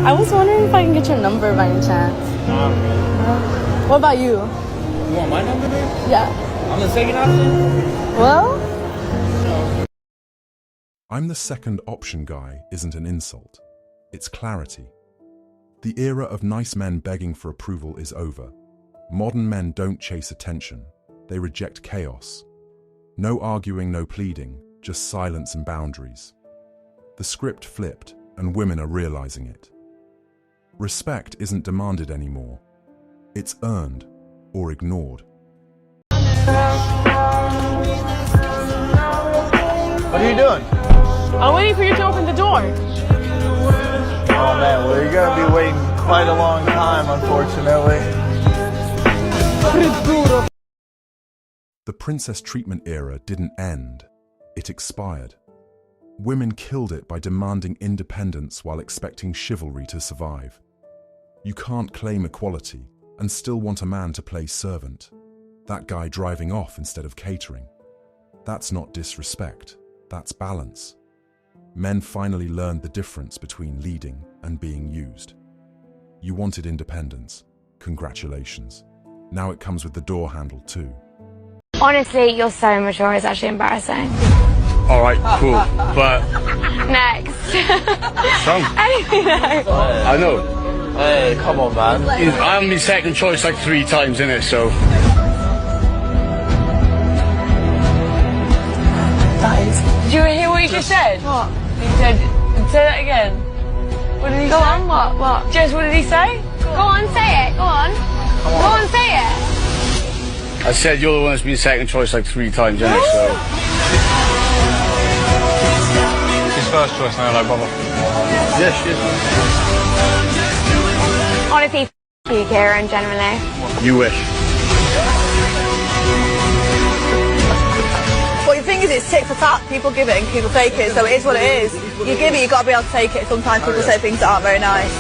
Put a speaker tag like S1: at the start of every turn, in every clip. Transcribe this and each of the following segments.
S1: I was wondering if I can get your number by any chance. What about you?
S2: You want my number, babe?
S1: Yeah.
S2: I'm the second option?
S1: Well?
S3: I'm the second option guy isn't an insult. It's clarity. The era of nice men begging for approval is over. Modern men don't chase attention. They reject chaos. No arguing, no pleading, just silence and boundaries. The script flipped, and women are realizing it. Respect isn't demanded anymore. It's earned or ignored.
S4: What are you doing?
S1: I'm waiting for you to open the door.
S4: Oh man, well you're gonna be waiting quite a long time, unfortunately.
S3: The princess treatment era didn't end. It expired. Women killed it by demanding independence while expecting chivalry to survive. You can't claim equality and still want a man to play servant. That guy driving off instead of catering. That's not disrespect, that's balance. Men finally learned the difference between leading and being used. You wanted independence. Congratulations. Now it comes with the door handle too.
S5: Honestly, you're so immature, it's actually embarrassing.
S6: Alright, cool, but...
S5: Next.
S6: Some?
S5: Anything else?
S6: I know.
S4: Hey, come on, man.
S6: I'm the second choice like 3 times in it, so...
S1: Did you hear what he just said?
S5: What?
S1: He said, say that again. What did he say?
S5: Go on, what?
S1: Jess, what did he say?
S5: Go on, say it, go on. Go on, say it.
S6: I said you're the one that's been second choice like 3 times in it, so... She's first choice now, like bother.
S4: Yes, she is.
S5: Honestly, you, Kieran, generally.
S6: You wish.
S7: Well, the thing is, it's tit for tat. People give it and people take it, so it is what it is. You give it, you've got to be able to take it. Sometimes people say things that aren't very nice.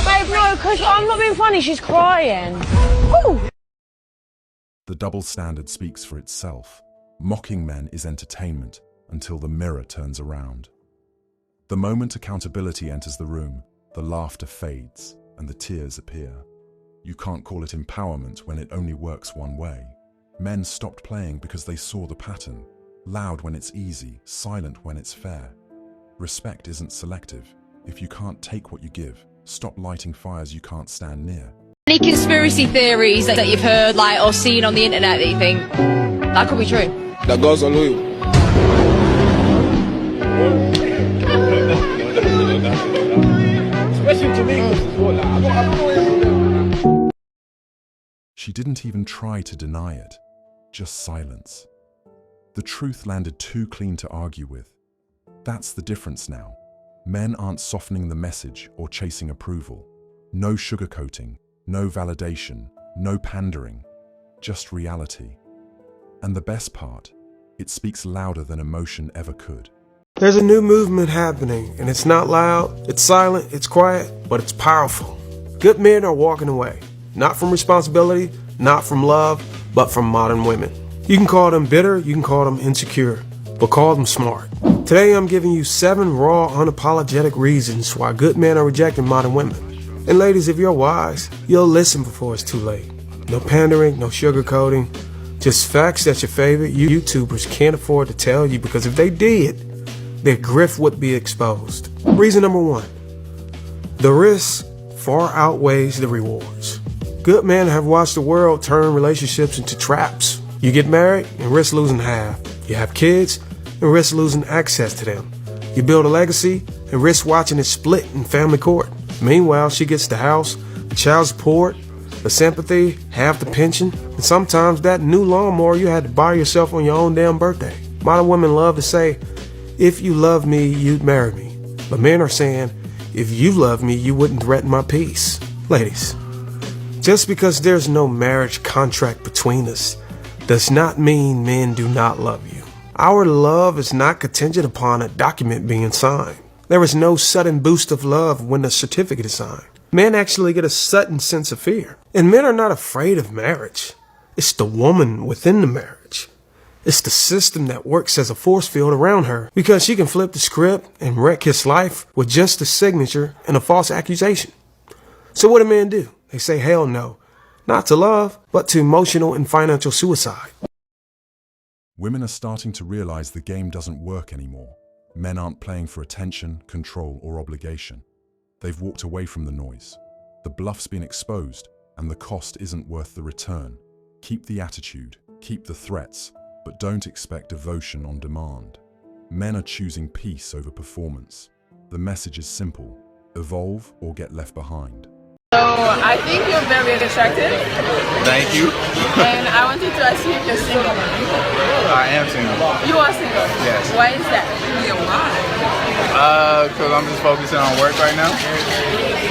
S1: Babe, no, because I'm not being funny, she's crying. Woo!
S3: The double standard speaks for itself. Mocking men is entertainment until the mirror turns around. The moment accountability enters the room, the laughter fades and the tears appear. You can't call it empowerment when it only works one way. Men stopped playing because they saw the pattern. Loud when it's easy, silent when it's fair. Respect isn't selective. If you can't take what you give, stop lighting fires you can't stand near.
S8: Any conspiracy theories that you've heard, like, or seen on the internet that you think that could be true?
S9: That girls are loyal.
S2: Especially Jamaicans as well. I don't know.
S3: She didn't even try to deny it, just silence. The truth landed too clean to argue with. That's the difference now. Men aren't softening the message or chasing approval. No sugarcoating, no validation, no pandering, just reality. And the best part, it speaks louder than emotion ever could.
S10: There's a new movement happening, and it's not loud, it's silent, it's quiet, but it's powerful. Good men are walking away, not from responsibility, not from love, but from modern women. You can call them bitter, you can call them insecure, but call them smart. Today I'm giving you 7 raw, unapologetic reasons why good men are rejecting modern women. And ladies, if you're wise, you'll listen before it's too late. No pandering, no sugarcoating, just facts that your favorite YouTubers can't afford to tell you, because if they did, their grift would be exposed. Reason number 1. The risk far outweighs the rewards. Good men have watched the world turn relationships into traps. You get married and risk losing half. You have kids and risk losing access to them. You build a legacy and risk watching it split in family court. Meanwhile, she gets the house, the child support, the sympathy, half the pension, and sometimes that new lawnmower you had to buy yourself on your own damn birthday. Modern women love to say, if you love me, you'd marry me. But men are saying, if you love me, you wouldn't threaten my peace. Ladies, just because there's no marriage contract between us does not mean men do not love you. Our love is not contingent upon a document being signed. There is no sudden boost of love when the certificate is signed. Men actually get a sudden sense of fear. And men are not afraid of marriage. It's the woman within the marriage. It's the system that works as a force field around her because she can flip the script and wreck his life with just a signature and a false accusation. So what do men do? They say hell no, not to love, but to emotional and financial suicide.
S3: Women are starting to realize the game doesn't work anymore. Men aren't playing for attention, control, or obligation. They've walked away from the noise. The bluff's been exposed, and the cost isn't worth the return. Keep the attitude, keep the threats, but don't expect devotion on demand. Men are choosing peace over performance. The message is simple: evolve or get left behind.
S9: So I think you're very attractive.
S4: Thank you.
S9: And I wanted to ask you if you're single.
S4: I am single.
S9: You are single?
S4: Yes.
S9: Why is that?
S4: Because I'm just focusing on work right now.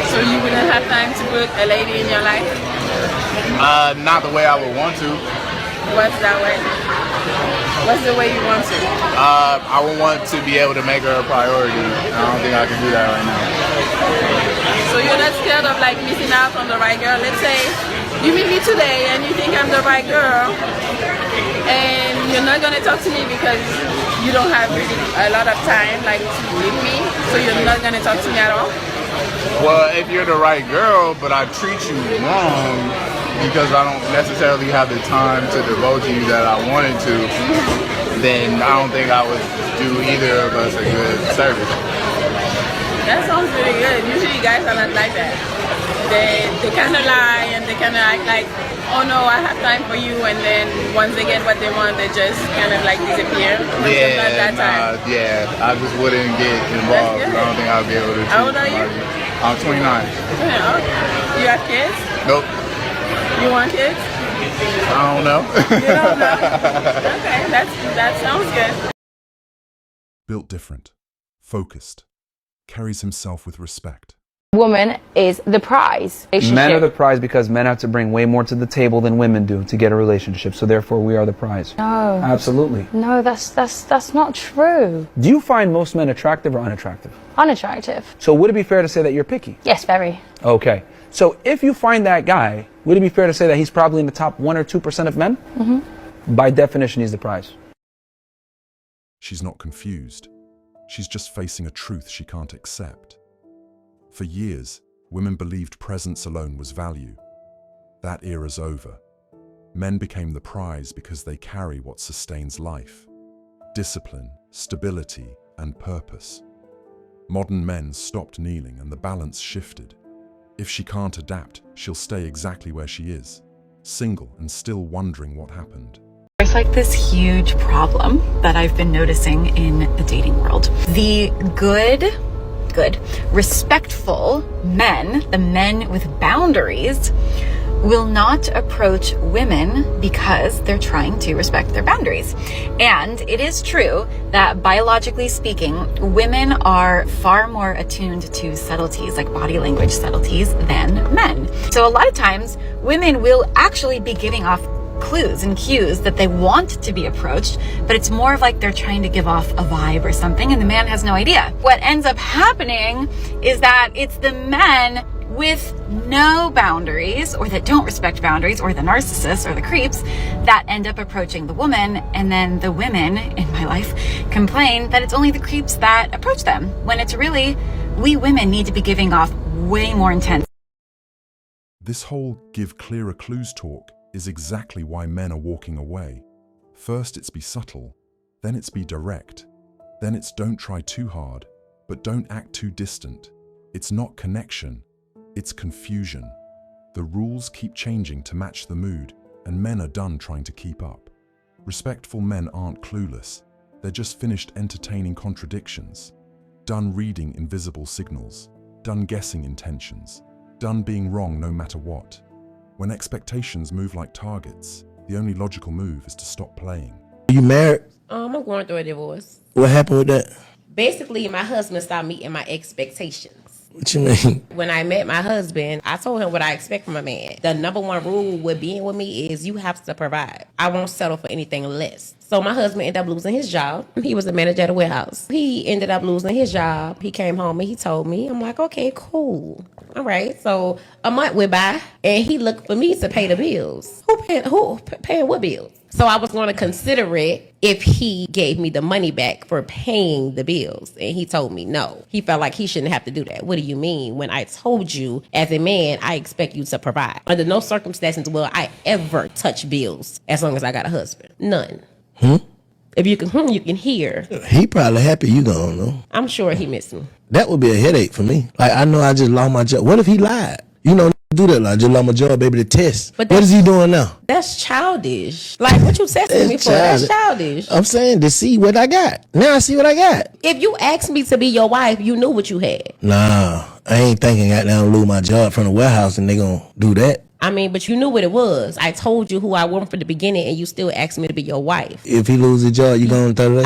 S9: So you wouldn't have time to put a lady in your life?
S4: Not the way I would want to.
S9: What's that way? What's the way you want to?
S4: I would want to be able to make her a priority. I don't think I can do that right now.
S9: So you're not scared of like missing out on the right girl? Let's say you meet me today and you think I'm the right girl and you're not going to talk to me because you don't have a lot of time like to meet me, so you're not going to talk to me at all?
S4: Well, if you're the right girl, but I treat you wrong because I don't necessarily have the time to devote to you that I wanted to, then I don't think I would do either of us a good service.
S9: That sounds really good. Usually guys are not like that. They kind of lie and they kind of act like, oh no, I have time for you, and then once they get what they want, they just kind of like disappear.
S4: Yeah,
S9: not that time.
S4: I just wouldn't get involved. I don't think I'll be able to.
S9: How old are you?
S4: I'm 29.
S9: Yeah, okay. You have kids?
S4: Nope.
S9: You want kids?
S4: I don't know.
S9: You don't know? Okay, that sounds good.
S3: Built different, focused, carries himself with respect.
S1: Woman is the prize.
S11: Men are the prize because men have to bring way more to the table than women do to get a relationship. So therefore, we are the prize.
S1: No.
S11: Absolutely.
S1: No, that's not true.
S11: Do you find most men attractive or unattractive?
S1: Unattractive.
S11: So would it be fair to say that you're picky?
S1: Yes, very.
S11: Okay. So if you find that guy, would it be fair to say that he's probably in the top 1 or 2% of men? Mm-hmm. By definition, he's the prize.
S3: She's not confused. She's just facing a truth she can't accept. For years, women believed presence alone was value. That era's over. Men became the prize because they carry what sustains life: discipline, stability, and purpose. Modern men stopped kneeling and the balance shifted. If she can't adapt, she'll stay exactly where she is, single and still wondering what happened.
S12: There's like this huge problem that I've been noticing in the dating world. The good, respectful men, the men with boundaries, will not approach women because they're trying to respect their boundaries. And it is true that biologically speaking, women are far more attuned to subtleties, like body language subtleties, than men. So a lot of times, women will actually be giving off clues and cues that they want to be approached, but it's more of like they're trying to give off a vibe or something, and the man has no idea. What ends up happening is that it's the men with no boundaries, or that don't respect boundaries, or the narcissists or the creeps, that end up approaching the woman, and then the women in my life complain that it's only the creeps that approach them, when it's really we women need to be giving off way more intense.
S3: This whole give clearer clues talk is exactly why men are walking away. First it's be subtle, then it's be direct, then it's don't try too hard, but don't act too distant. It's not connection, it's confusion. The rules keep changing to match the mood, and men are done trying to keep up. Respectful men aren't clueless, they're just finished entertaining contradictions, done reading invisible signals, done guessing intentions, done being wrong no matter what. When expectations move like targets, the only logical move is to stop playing.
S13: You married?
S14: I'm going through a divorce.
S13: What happened with that?
S14: Basically, my husband stopped meeting my expectations.
S13: What you mean?
S14: When I met my husband, I told him what I expect from a man. The number one rule with being with me is you have to provide. I won't settle for anything less. So my husband ended up losing his job. He was a manager at a warehouse. He ended up losing his job. He came home and he told me. I'm like, okay, cool. All right. So a month went by and he looked for me to pay the bills. Who paying what bills? So I was going to consider it if he gave me the money back for paying the bills. And he told me no. He felt like he shouldn't have to do that. What do you mean? When I told you, as a man, I expect you to provide. Under no circumstances will I ever touch bills as long as I got a husband. None. If you can, you can hear.
S13: He probably happy you gone, though.
S14: I'm sure he missed me.
S13: That would be a headache for me. Like, I know I just lost my job. What if he lied? You know, do that. Like, I just lost my job, baby, to test. But what is he doing now?
S14: That's childish. Like, what you texting me for? That's childish.
S13: I'm saying to see what I got. Now I see what I got.
S14: If you asked me to be your wife, you knew what you had.
S13: Nah, I ain't thinking I down lose my job from the warehouse and they gonna do that.
S14: I mean, but you knew what it was. I told you who I was from the beginning, and you still asked me to be your wife.
S13: If he loses his job, you gonna throw it away?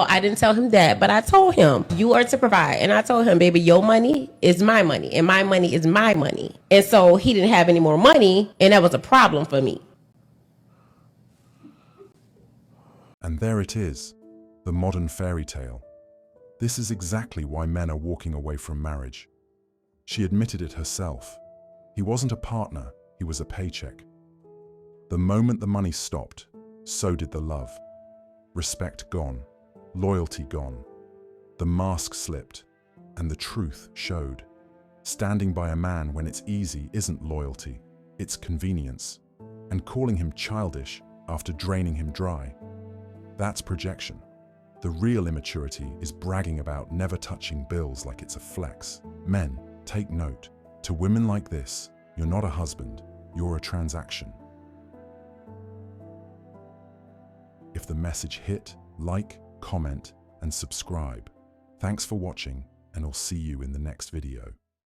S14: I didn't tell him that, but I told him you are to provide, and I told him, baby, your money is my money, and my money is my money. And so he didn't have any more money, and that was a problem for me.
S3: And there it is, the modern fairy tale. This is exactly why men are walking away from marriage. She admitted it herself. He wasn't a partner. He was a paycheck. The moment the money stopped, so did the love. Respect gone, loyalty gone. The mask slipped, and the truth showed. Standing by a man when it's easy isn't loyalty, it's convenience. And calling him childish after draining him dry, that's projection. The real immaturity is bragging about never touching bills like it's a flex. Men, take note. To women like this, you're not a husband. You're a transaction. If the message hit, like, comment, and subscribe. Thanks for watching, and I'll see you in the next video.